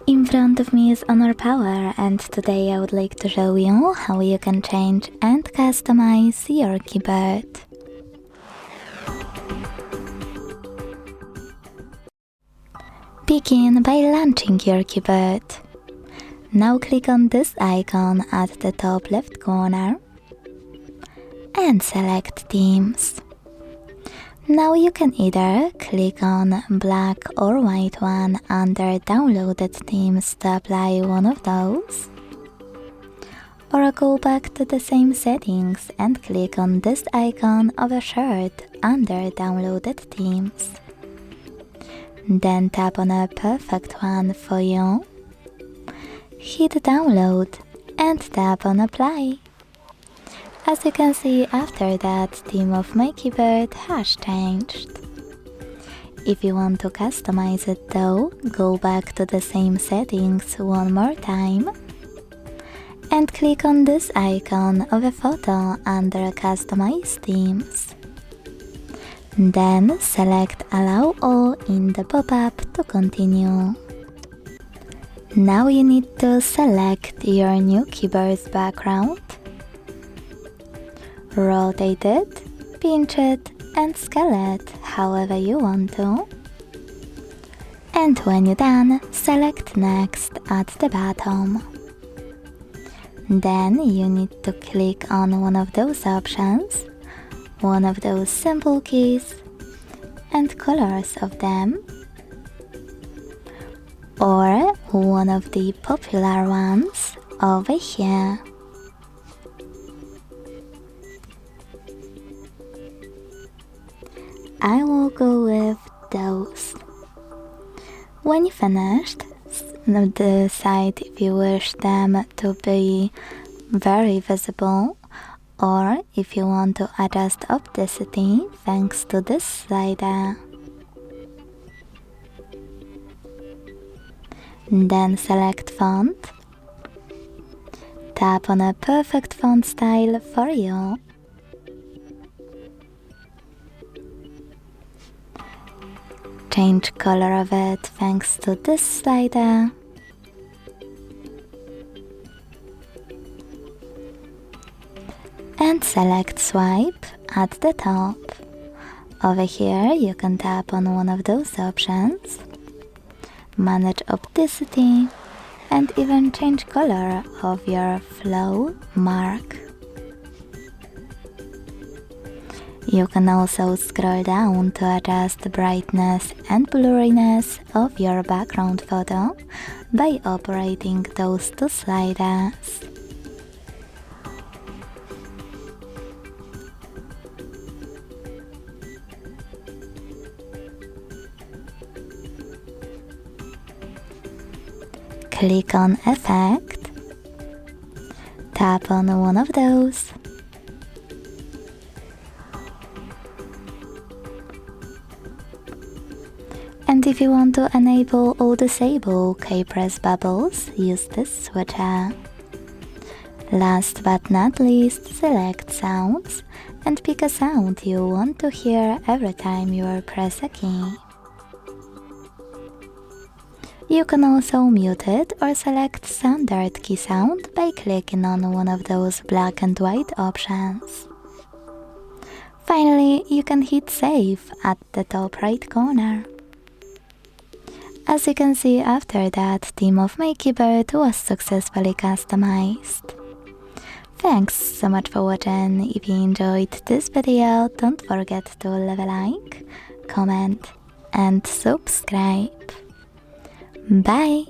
In front of me is Honor Power, and today I would like to show you how you can change and customize your keyboard. Begin by launching your keyboard. Now click on this icon at the top left corner and select Themes. Now you can either click on black or white one under downloaded themes to apply one of those, or go back to the same settings and click on this icon of a shirt under downloaded themes. Then tap on a perfect one for you, hit download and tap on apply. As you can see, after that, theme of my keyboard has changed. If you want to customize it though, go back to the same settings one more time and click on this icon of a photo under Customize Themes. Then select Allow All in the pop-up to continue. Now you need to select your new keyboard's background, rotate it, pinch it and scale it however you want to. And when you're done, select Next at the bottom. Then you need to click on one of those options, one of those simple keys and colors of them, or one of the popular ones over here. I will go with those. When you finished, decide if you wish them to be very visible or if you want to adjust opacity thanks to this slider. Then select font. Tap on a perfect font style for you. Change color of it thanks to this slider. And select Swipe at the top. Over here you can tap on one of those options, manage opacity and even change color of your flow mark. You can also scroll down to adjust the brightness and blurriness of your background photo by operating those two sliders. Click on Effect, tap on one of those, and if you want to enable or disable K-press bubbles, use this switcher. Last but not least, select Sounds and pick a sound you want to hear every time you press a key. You can also mute it or select standard key sound by clicking on one of those black and white options. Finally, you can hit Save at the top right corner. As you can see, after that, theme of my keyboard was successfully customized. Thanks so much for watching. If you enjoyed this video, don't forget to leave a like, comment and subscribe. Bye!